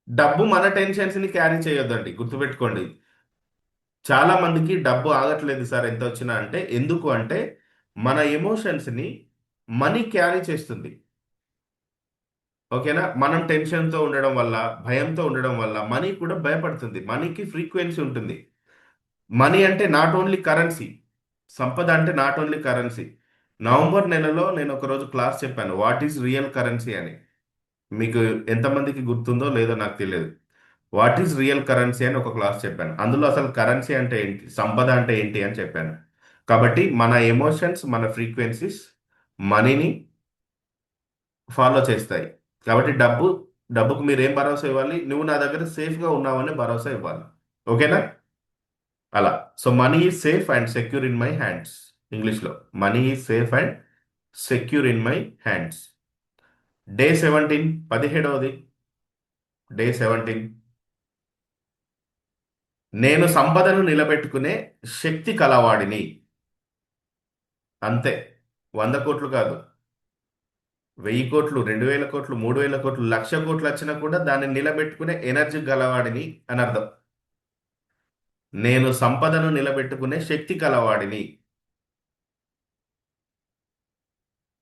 డబ్బు మన టెన్షన్స్ని క్యారీ చేయొద్దండి, గుర్తుపెట్టుకోండి. చాలా మందికి డబ్బు ఆగట్లేదు సార్ ఎంత వచ్చినా అంటే. ఎందుకు అంటే మన ఎమోషన్స్ని మనీ క్యారీ చేస్తుంది. ఓకేనా? మనం టెన్షన్తో ఉండడం వల్ల, భయంతో ఉండడం వల్ల మనీ కూడా భయపడుతుంది. మనీకి ఫ్రీక్వెన్సీ ఉంటుంది. మనీ అంటే నాట్ ఓన్లీ కరెన్సీ. సంపద అంటే నాట్ ఓన్లీ కరెన్సీ. నవంబర్ నెలలో నేను ఒకరోజు క్లాస్ చెప్పాను, వాట్ ఈజ్ రియల్ కరెన్సీ అని. మీకు ఎంతమందికి గుర్తుందో లేదో నాకు తెలియదు. వాట్ ఈజ్ రియల్ కరెన్సీ అని ఒక క్లాస్ చెప్పాను. అందులో అసలు కరెన్సీ అంటే ఏంటి, సంపద అంటే ఏంటి అని చెప్పాను. కాబట్టి మన ఎమోషన్స్, మన ఫ్రీక్వెన్సీస్ మనీని ఫాలో చేస్తాయి. కాబట్టి డబ్బుకు మీరు ఏం భరోసా ఇవ్వాలి? నువ్వు నా దగ్గర సేఫ్గా ఉన్నావని భరోసా ఇవ్వాలి. ఓకేనా? అలా. So money is safe and secure in my hands. ఇంగ్లీష్లో money is safe and secure in my hands. Day 17, 17వది. డే 17, నేను సంపదను నిలబెట్టుకునే శక్తి కలవాడిని. అంతే. 100 కోట్లు కాదు, 1000 కోట్లు, 2000 కోట్లు, 3000 కోట్లు, 1,00,000 కోట్లు వచ్చినా కూడా దాన్ని నిలబెట్టుకునే ఎనర్జీ గలవాడిని అని అర్థం. నేను సంపదను నిలబెట్టుకునే శక్తి కలవాడిని.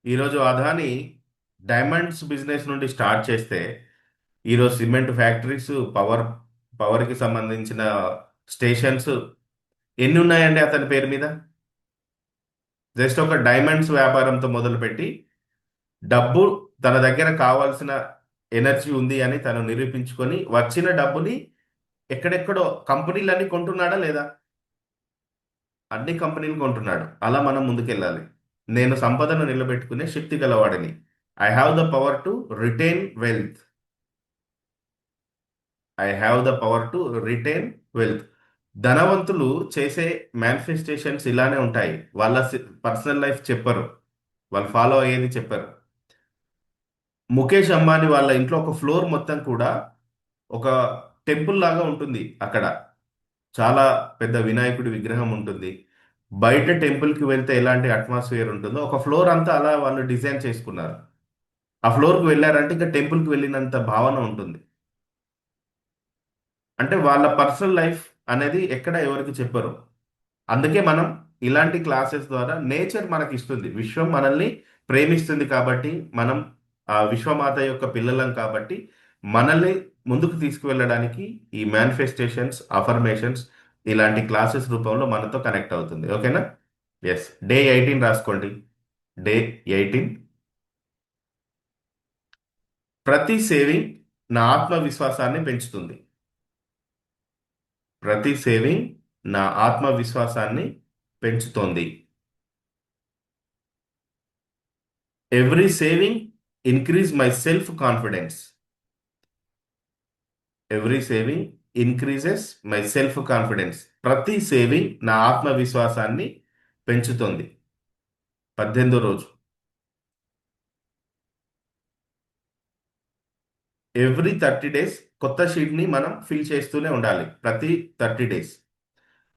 ఈరోజు అదాని డైమండ్స్ బిజినెస్ నుండి స్టార్ట్ చేస్తే ఈరోజు సిమెంట్ ఫ్యాక్టరీస్, పవర్కి సంబంధించిన స్టేషన్స్ ఎన్ని ఉన్నాయండి అతని పేరు మీద? జస్ట్ ఒక డైమండ్స్ వ్యాపారంతో మొదలుపెట్టి డబ్బు తన దగ్గర కావాల్సిన ఎనర్జీ ఉంది అని తను నిరూపించుకొని వచ్చిన డబ్బుని ఎక్కడెక్కడో కంపెనీలన్నీ కొంటున్నాడా లేదా? అన్ని కంపెనీలు కొంటున్నాడు. అలా మనం ముందుకెళ్ళాలి. నేను సంపదను నిలబెట్టుకునే శక్తి గలవాడిని. I have the power to retain wealth. I have the power to retain wealth. ధనవంతులు చేసే మేనిఫెస్టేషన్స్ ఇలానే ఉంటాయి. వాళ్ళ పర్సనల్ లైఫ్ చెప్పరు, వాళ్ళు ఫాలో అయ్యేది చెప్పరు. ముఖేష్ అంబానీ వాళ్ళ ఇంట్లో ఒక ఫ్లోర్ మొత్తం కూడా ఒక టెంపుల్ లాగా ఉంటుంది. అక్కడ చాలా పెద్ద వినాయకుడి విగ్రహం ఉంటుంది. బయట టెంపుల్కి వెళ్తే ఎలాంటి అట్మాస్ఫియర్ ఉంటుందో ఒక ఫ్లోర్ అంతా అలా వాళ్ళు డిజైన్ చేసుకున్నారు. ఆ ఫ్లోర్కి వెళ్ళారంటే ఇంకా టెంపుల్కి వెళ్ళినంత భావన ఉంటుంది. అంటే వాళ్ళ పర్సనల్ లైఫ్ అనేది ఎక్కడ ఎవరికి చెప్పరు. అందుకే మనం ఇలాంటి క్లాసెస్ ద్వారా నేచర్ మనకి ఇస్తుంది, విశ్వం మనల్ని ప్రేమిస్తుంది కాబట్టి మనం ఆ విశ్వమాత యొక్క పిల్లలం కాబట్టి మనల్ని ముందుకు తీసుకువెళ్ళడానికి ఈ మేనిఫెస్టేషన్స్, అఫర్మేషన్స్ ఇలాంటి క్లాసెస్ రూపంలో మనతో కనెక్ట్ అవుతుంది. ఓకేనా? ఎస్. డే 18 రాసుకోండి. డే 18. ప్రతి సేవింగ్ నా ఆత్మవిశ్వాసాన్ని పెంచుతుంది. ప్రతి సేవింగ్ నా ఆత్మవిశ్వాసాన్ని పెంచుతోంది. Every saving increase my self confidence. Every saving increases my self confidence. ప్రతి సేవింగ్ నా ఆత్మవిశ్వాసాన్ని పెంచుతుంది. 18వ రోజు. ఎవ్రీ 30 డేస్ కొత్త షీట్ని మనం ఫిల్ చేస్తూనే ఉండాలి. ప్రతి 30 డేస్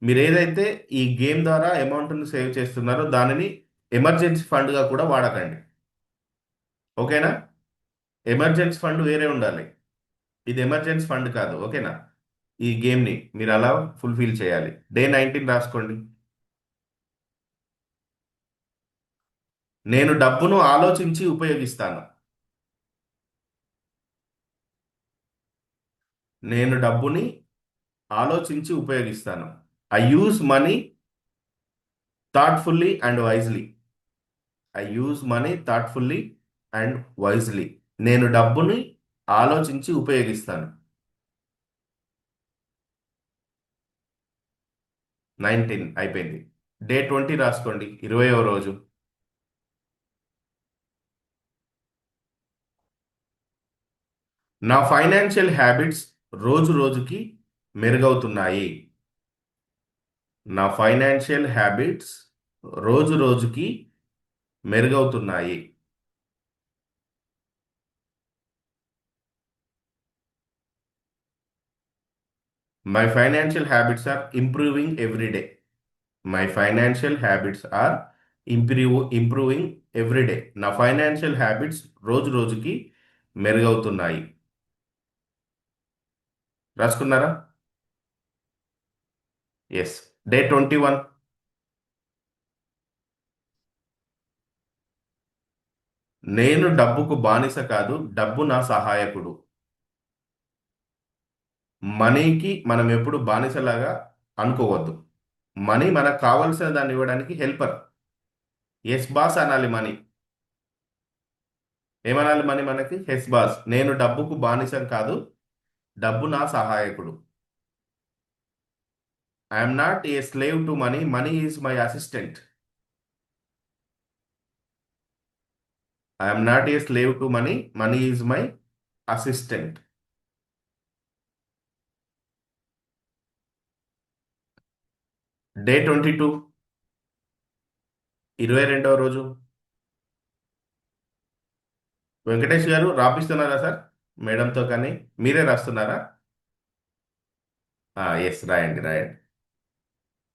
మీరు ఏదైతే ఈ గేమ్ ద్వారా అమౌంట్ను సేవ్ చేస్తున్నారో దానిని ఎమర్జెన్సీ ఫండ్గా కూడా వాడకండి. ఓకేనా? ఎమర్జెన్సీ ఫండ్ వేరే ఉండాలి. ఇది ఎమర్జెన్సీ ఫండ్ కాదు. ఓకేనా? ఈ గేమ్ని మీరు అలా ఫుల్ఫిల్ చేయాలి. డే 19 రాసుకోండి. నేను డబ్బును ఆలోచించి ఉపయోగిస్తాను. నేను డబ్బుని ఆలోచించి ఉపయోగిస్తాను. I use money thoughtfully and wisely. I use money thoughtfully and wisely. నేను డబ్బుని ఆలోచించి ఉపయోగిస్తాను. 19 అయిపోయింది. డే 20 రాసుకోండి. 20వ రోజు. నా ఫైనాన్షియల్ హ్యాబిట్స్ రోజు రోజుకి మెరుగవుతున్నాయి. నా ఫైనాన్షియల్ హ్యాబిట్స్ రోజు రోజుకి మెరుగవుతున్నాయి. My financial habits are improving every day. My financial habits are improving every day. నా ఫైనాన్షియల్ హ్యాబిట్స్ రోజు రోజుకి మెరుగవుతున్నాయి. రాసుకున్నారా? ఎస్. డే 21. నేను డబ్బుకు బానిస కాదు, డబ్బు నా సహాయకుడు. మనీకి మనం ఎప్పుడు బానిసలాగా అనుకోవద్దు. మనీ మనకు కావలసిన దాన్ని ఇవ్వడానికి హెల్పర్. ఎస్ బాస్ అనాలి మనీ. ఏమనాలి మనీ మనకి? Yes boss. నేను డబ్బుకు బానిసం కాదు, డబ్బు నా సహాయకుడు. I'm not a slave to money, money is my assistant. I'm not a slave to money, money is my assistant. Day 22. 22వ రోజు. వెంకటేష్ గారు రాపిస్తున్నారా సార్? మేడంతో కానీ మీరే రాస్తున్నారా? ఎస్, రాయండి రాయండి.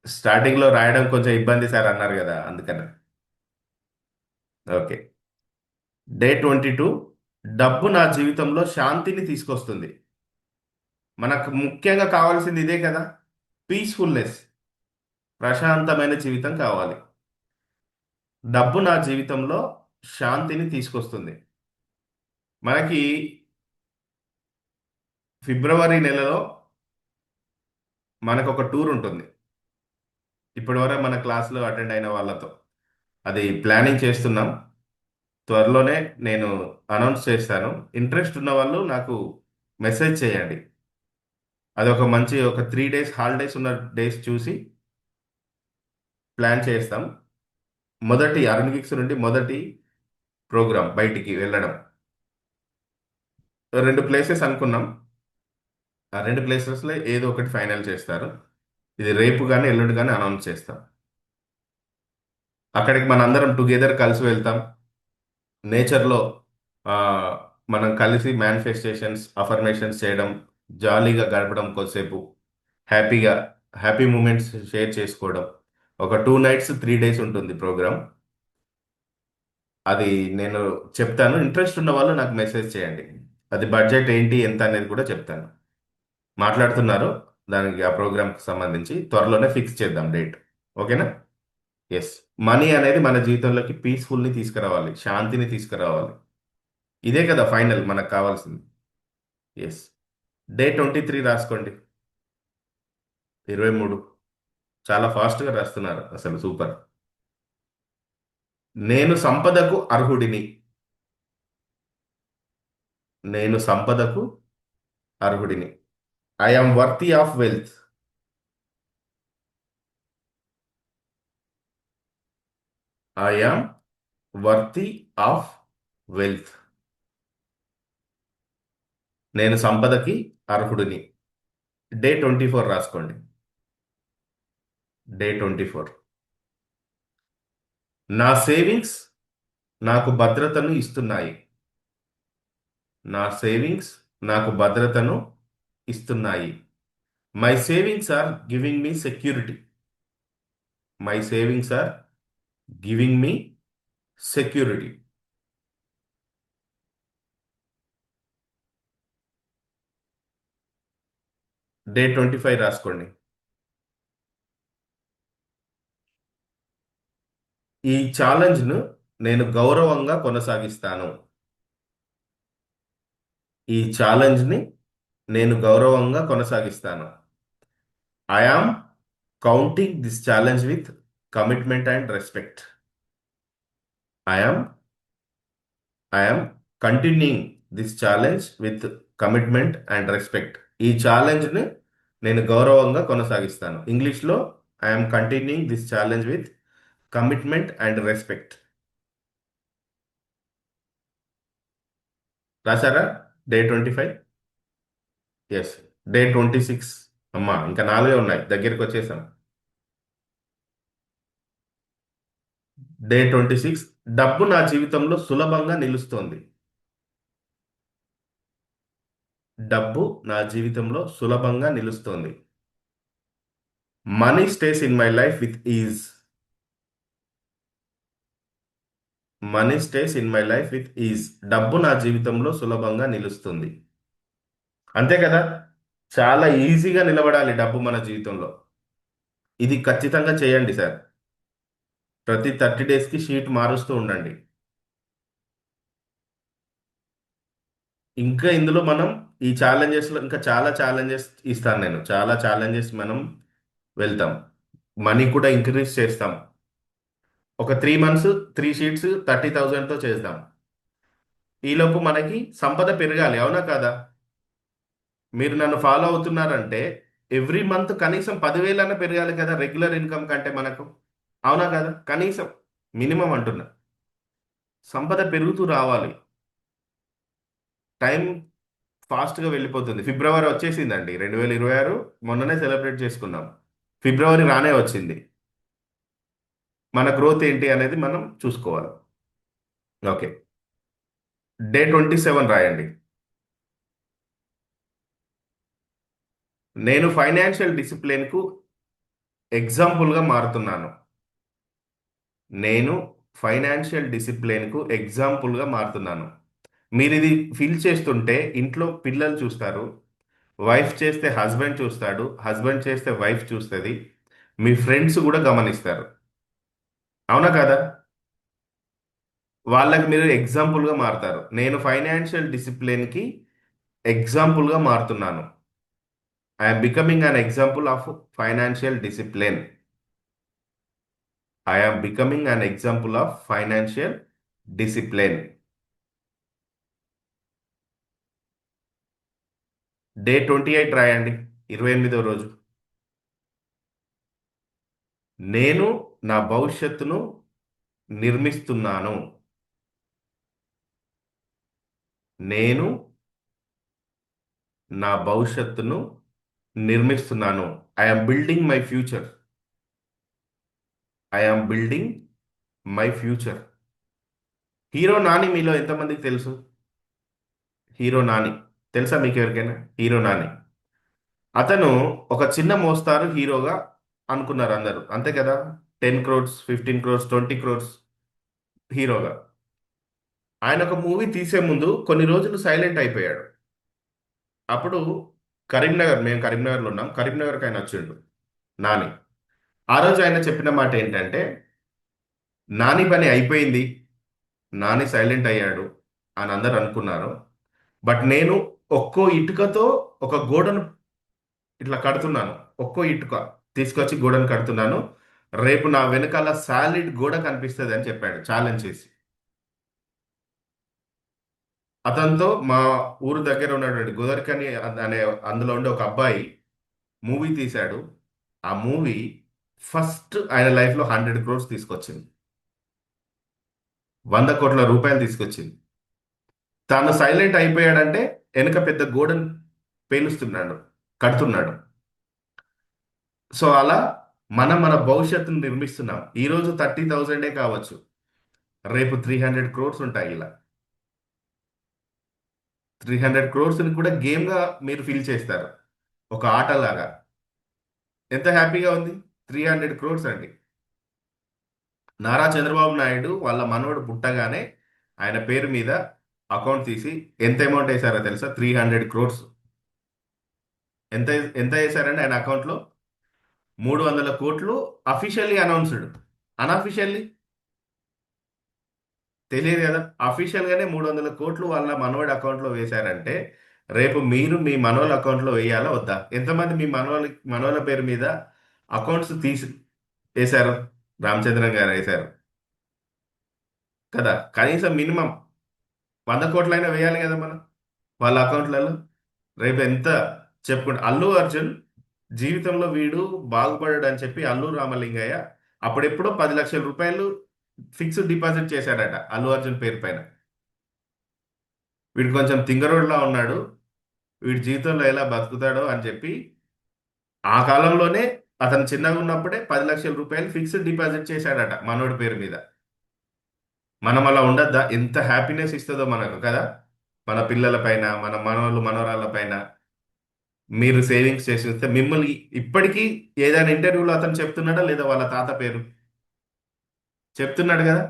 స్టార్టింగ్లో రాయడం కొంచెం ఇబ్బంది సార్ అన్నారు కదా, అందుకని. ఓకే. డే 22. డబ్బు నా జీవితంలో శాంతిని తీసుకొస్తుంది. మనకు ముఖ్యంగా కావాల్సింది ఇదే కదా, పీస్ఫుల్నెస్. ప్రశాంతమైన జీవితం కావాలి. డబ్బు నా జీవితంలో శాంతిని తీసుకొస్తుంది. మనకి ఫిబ్రవరి నెలలో మనకు ఒక టూర్ ఉంటుంది. ఇప్పటివరకు మన క్లాస్లో అటెండ్ అయిన వాళ్ళతో అది ప్లానింగ్ చేస్తున్నాం. త్వరలోనే నేను అనౌన్స్ చేస్తాను. ఇంట్రెస్ట్ ఉన్న వాళ్ళు నాకు మెసేజ్ చేయండి. అది ఒక మంచి ఒక 3 డేస్ హాలిడేస్ ఉన్న డేస్ చూసి ప్లాన్ చేస్తాం. మొదటి అరుణ్ గిక్స్ నుండి మొదటి ప్రోగ్రాం బయటికి వెళ్ళడం. 2 ప్లేసెస్ అనుకున్నాం. ఆ 2 ప్లేసెస్లో ఏదో ఒకటి ఫైనల్ చేస్తారు. ఇది రేపు కానీ ఎల్లుండి కానీ అనౌన్స్ చేస్తాం. అక్కడికి మనందరం టుగెదర్ కలిసి వెళ్తాం. నేచర్లో మనం కలిసి మేనిఫెస్టేషన్స్, అఫర్మేషన్స్ చేయడం, జాలీగా గడపడం, కొద్దిసేపు హ్యాపీగా హ్యాపీ మూమెంట్స్ షేర్ చేసుకోవడం. ఒక 2 నైట్స్ 3 డేస్ ఉంటుంది ప్రోగ్రామ్. అది నేను చెప్తాను. ఇంట్రెస్ట్ ఉన్న వాళ్ళు నాకు మెసేజ్ చేయండి. అది బడ్జెట్ ఏంటి ఎంత అనేది కూడా చెప్తాను. మాట్లాడుతున్నారు. దానికి ఆ ప్రోగ్రామ్కి సంబంధించి త్వరలోనే ఫిక్స్ చేద్దాం డేట్. ఓకేనా? ఎస్. మనీ అనేది మన జీవితంలోకి పీస్ఫుల్ని తీసుకురావాలి, శాంతిని తీసుకురావాలి. ఇదే కదా ఫైనల్ మనకు కావాల్సింది. ఎస్. డే 23 రాసుకోండి. 23. చాలా ఫాస్ట్గా రాస్తున్నారు, అసలు సూపర్. నేను సంపదకు అర్హుడిని. నేను సంపదకు అర్హుడిని. I am worthy of wealth. I am worthy of wealth. నేను సంపదకి అర్హుడిని. డే 24 రాసుకోండి. డే 24. నా సేవింగ్స్ నాకు భద్రతను ఇస్తున్నాయి. నా సేవింగ్స్ నాకు భద్రతను ఇస్తున్నాయి. My savings are giving me security. My savings are giving me security. Day 25 రాసుకోండి. ఈ ఛాలెంజ్ను నేను గౌరవంగా కొనసాగిస్తాను. ఈ ఛాలెంజ్ని నేను గౌరవంగా కొనసాగిస్తాను. I am counting this challenge with commitment and respect. I I'm continuing this challenge with commitment and respect. ఈ ఛాలెంజ్ని నేను గౌరవంగా కొనసాగిస్తాను. ఇంగ్లీష్లో I'm continuing this challenge with commitment and respect. రాశారా? డే 25. ఎస్. డే 26. అమ్మా, ఇంకా 4 ఉన్నాయి, దగ్గరికి వచ్చేసాం. డే 26. డబ్బు నా జీవితంలో సులభంగా నిలుస్తోంది. డబ్బు నా జీవితంలో సులభంగా నిలుస్తోంది. Money stays in my life with is. Money stays in my life with is. డబ్బు నా జీవితంలో సులభంగా నిలుస్తుంది. అంతే కదా? చాలా ఈజీగా నిలబడాలి డబ్బు మన జీవితంలో. ఇది ఖచ్చితంగా చేయండి సార్. ప్రతి 30 డేస్కి షీట్ మారుస్తూ ఉండండి. ఇంకా ఇందులో మనం ఈ ఛాలెంజెస్లో ఇంకా చాలా ఛాలెంజెస్ ఇస్తాను నేను. చాలా ఛాలెంజెస్ మనం వెళ్తాం. మనీ కూడా ఇంక్రీజ్ చేస్తాం. ఒక 3 మంత్స్ 3 షీట్స్ 30,000తో చేద్దాం. ఈలోపు మనకి సంపద పెరగాలి, అవునా కాదా? మీరు నన్ను ఫాలో అవుతున్నారంటే ఎవ్రీ మంత్ కనీసం 10,000 పెరగాలి కదా, రెగ్యులర్ ఇన్కమ్ కంటే మనకు. అవునా కదా? కనీసం మినిమం అంటున్నా. సంపద పెరుగుతూ రావాలి. టైం ఫాస్ట్గా వెళ్ళిపోతుంది. ఫిబ్రవరి వచ్చేసిందండి 2026. మొన్ననే సెలబ్రేట్ చేసుకున్నాం. ఫిబ్రవరి రానే వచ్చింది. మన గ్రోత్ ఏంటి అనేది మనం చూసుకోవాలి. ఓకే. డే 27 రాయండి. నేను ఫైనాన్షియల్ డిసిప్లిన్కు ఎగ్జాంపుల్గా మారుతున్నాను. నేను ఫైనాన్షియల్ డిసిప్లిన్కు ఎగ్జాంపుల్గా మారుతున్నాను. మీరు ఇది ఫీల్ చేస్తుంటే ఇంట్లో పిల్లలు చూస్తారు, వైఫ్ చేస్తే హస్బెండ్ చూస్తాడు, హస్బెండ్ చేస్తే వైఫ్ చూస్తుంది, మీ ఫ్రెండ్స్ కూడా గమనిస్తారు. అవునా కదా? వాళ్ళకి మీరు ఎగ్జాంపుల్గా మారుతారు. నేను ఫైనాన్షియల్ డిసిప్లిన్కి ఎగ్జాంపుల్గా మారుతున్నాను. I'm becoming an example of financial discipline. I'm becoming an example of financial discipline. Day 28 రాయండి. 28వ రోజు. నేను నా భవిష్యత్తును నిర్మిస్తున్నాను. నేను నా భవిష్యత్తును నిర్మిస్తున్నాను. I'm building my future. I'm building my future. Hero Nani మీలో ఎంతమందికి తెలుసు? హీరో నాని తెలుసా మీకు ఎవరికైనా? హీరో నాని. అతను ఒక చిన్న మోస్తారు హీరోగా అనుకున్నారు అందరూ, అంతే కదా? 10 crores 15 crores 20 crores హీరోగా. ఆయన ఒక మూవీ తీసే ముందు కొన్ని రోజులు సైలెంట్ అయిపోయాడు. అప్పుడు కరీంనగర్, మేము కరీంనగర్లో ఉన్నాం. కరీంనగర్కి ఆయన వచ్చిండు, నాని. ఆ రోజు ఆయన చెప్పిన మాట ఏంటంటే, నాని పని అయిపోయింది, నాని సైలెంట్ అయ్యాడు అని అందరు అనుకున్నారు. బట్ నేను ఒక్కో ఇటుకతో ఒక గోడను ఇట్లా కడుతున్నాను. ఒక్కో ఇటుక తీసుకొచ్చి గోడను కడుతున్నాను. రేపు నా వెనకాల సాలిడ్ గోడ కనిపిస్తుంది అని చెప్పాడు, ఛాలెంజ్ చేసి. అతనితో మా ఊరు దగ్గర ఉన్నటువంటి గోదరికని అనే అందులో ఉండే ఒక అబ్బాయి మూవీ తీశాడు. ఆ మూవీ ఫస్ట్ ఆయన లైఫ్లో 100 crores తీసుకొచ్చింది, 100 కోట్ల రూపాయలు తీసుకొచ్చింది. తాను సైలెంట్ అయిపోయాడంటే వెనక పెద్ద గోడను పేలుస్తున్నాడు, కడుతున్నాడు. సో అలా మనం మన భవిష్యత్తును నిర్మిస్తున్నాం. ఈరోజు 30,000 కావచ్చు, రేపు 300 crores ఉంటాయి. ఇలా 300 crores కూడా గేమ్గా మీరు ఫీల్ చేస్తారు, ఒక ఆటలాగా. ఎంత హ్యాపీగా ఉంది! 300 crores అండి. నారా చంద్రబాబు నాయుడు వాళ్ళ మనవడు పుట్టగానే ఆయన పేరు మీద అకౌంట్ తీసి ఎంత అమౌంట్ వేశారో తెలుసా? 300 crores. ఎంత ఎంత వేశారండి ఆయన అకౌంట్లో? 300 కోట్లు. Officially announced. అన్అఫీషియల్లీ తెలియదు కదా. అఫీషియల్ గానే 300 కోట్లు వాళ్ళ మనవడి అకౌంట్లో వేశారంటే, రేపు మీరు మీ మనవల అకౌంట్లో వేయాలా వద్దా? ఎంతమంది మీ మనవల పేరు మీద అకౌంట్స్ తీసి వేశారు? రామచంద్రన్ గారు వేశారు కదా. కనీసం మినిమం 100 కోట్లైనా వేయాలి కదా మనం వాళ్ళ అకౌంట్లలో. రేపు ఎంత చెప్పుకుంటే అల్లు అర్జున్ జీవితంలో వీడు బాగుపడాడు అని చెప్పి అల్లు రామలింగయ్య అప్పుడెప్పుడో 10 లక్షల రూపాయలు ఫిక్స్డ్ డిపాజిట్ చేశాడట అల్లు అర్జున్ పేరు పైన. వీడు కొంచెం తింగరోడ్లా ఉన్నాడు, వీడి జీవితంలో ఎలా బతుకుతాడో అని చెప్పి ఆ కాలంలోనే అతను చిన్నగా ఉన్నప్పుడే 10 లక్షల రూపాయలు ఫిక్స్డ్ డిపాజిట్ చేశాడట మనోడి పేరు మీద. మనం అలా ఉండద్దా? ఎంత హ్యాపీనెస్ ఇస్తుందో మనకు కదా, మన పిల్లల పైన, మన మనవలు మనవరాళ్ళ పైన మీరు సేవింగ్స్ చేసి ఉంటే. మిమ్మల్ని ఇప్పటికీ ఏదైనా ఇంటర్వ్యూలో అతను చెప్తున్నాడా లేదా వాళ్ళ తాత పేరు చెప్తున్నాడు కదా.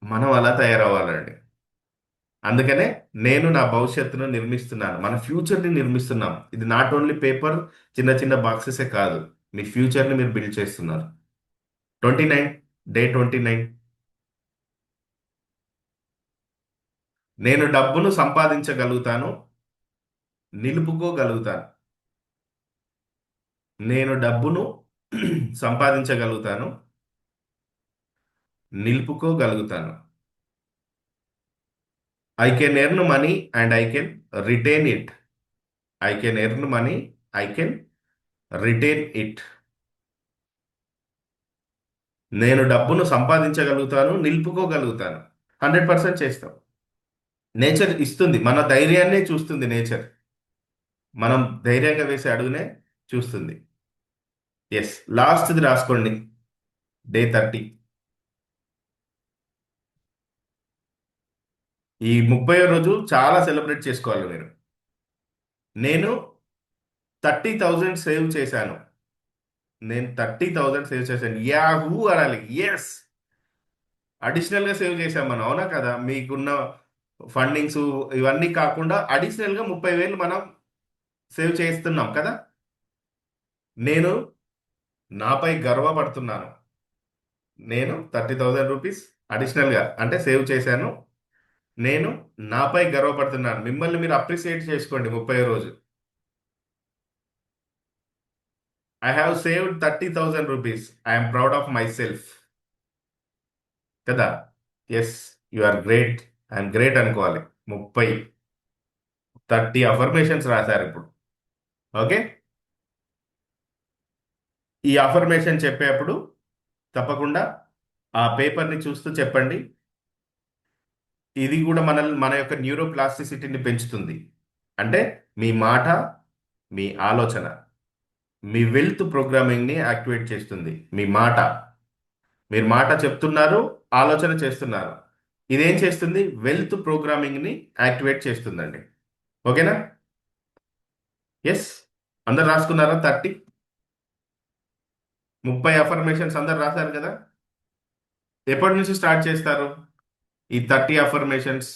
మనం అలా తయారవ్వాలండి. అందుకనే నేను నా భవిష్యత్తును నిర్మిస్తున్నాను, మన ఫ్యూచర్ని నిర్మిస్తున్నాం. ఇది నాట్ ఓన్లీ పేపర్, చిన్న చిన్న బాక్సెసే కాదు, మీ ఫ్యూచర్ని మీరు బిల్డ్ చేస్తున్నారు. 29, డే 29. నేను డబ్బును సంపాదించగలుగుతాను, నిలుపుకోగలుగుతాను. నేను డబ్బును సంపాదించగలుగుతాను, నిలుపుకోగలుగుతాను. I can earn money and I can retain it. I can earn money, I can retain it. నేను డబ్బును సంపాదించగలుగుతాను, నిలుపుకోగలుగుతాను. 100% చేస్తాం. నేచర్ ఇస్తుంది, మన ధైర్యాన్నే చూస్తుంది నేచర్. మనం ధైర్యంగా వేసే అడుగునే చూస్తుంది. ఎస్, లాస్ట్ది రాసుకోండి, డే 30. ఈ 30వ రోజు చాలా సెలబ్రేట్ చేసుకోవాలి మీరు. నేను 30,000 సేవ్ చేశాను. నేను 30,000 సేవ్ చేశాను. యాహూ అనాలి. ఎస్, అడిషనల్గా సేవ్ చేశాం మనం, అవునా కదా. మీకున్న ఫండింగ్స్ ఇవన్నీ కాకుండా అడిషనల్గా 30,000 మనం సేవ్ చేస్తున్నాం కదా. నేను నాపై గర్వపడుతున్నాను. నేను 30,000 రూపీస్ అడిషనల్గా అంటే సేవ్ చేశాను. నేను నాపై గర్వపడుతున్నాను. మిమ్మల్ని మీరు అప్రిసియేట్ చేసుకోండి 30వ రోజు. I have saved 30,000 rupees. I'm proud of myself కదా. Yes, you are great. I'm great అనుకోవాలి. 30 అఫర్మేషన్స్ రాశారు ఇప్పుడు. ఓకే, ఈ అఫర్మేషన్ చెప్పేటప్పుడు తప్పకుండా ఆ పేపర్ని చూస్తూ చెప్పండి. ఇది కూడా మన యొక్క న్యూరోప్లాస్టిసిటీని పెంచుతుంది. అంటే మీ మాట, మీ ఆలోచన, మీ వెల్త్ ప్రోగ్రామింగ్ని యాక్టివేట్ చేస్తుంది. మీ మాట, మీరు మాట చెప్తున్నారు, ఆలోచన చేస్తున్నారు. ఇదేం చేస్తుంది? వెల్త్ ప్రోగ్రామింగ్ని యాక్టివేట్ చేస్తుందండి. ఓకేనా? ఎస్, అందరు రాసుకున్నారా? 30 అఫర్మేషన్స్ అందరు రాశారు కదా. ఎప్పటి నుంచి స్టార్ట్ చేస్తారు ఈ 30 అఫర్మేషన్స్?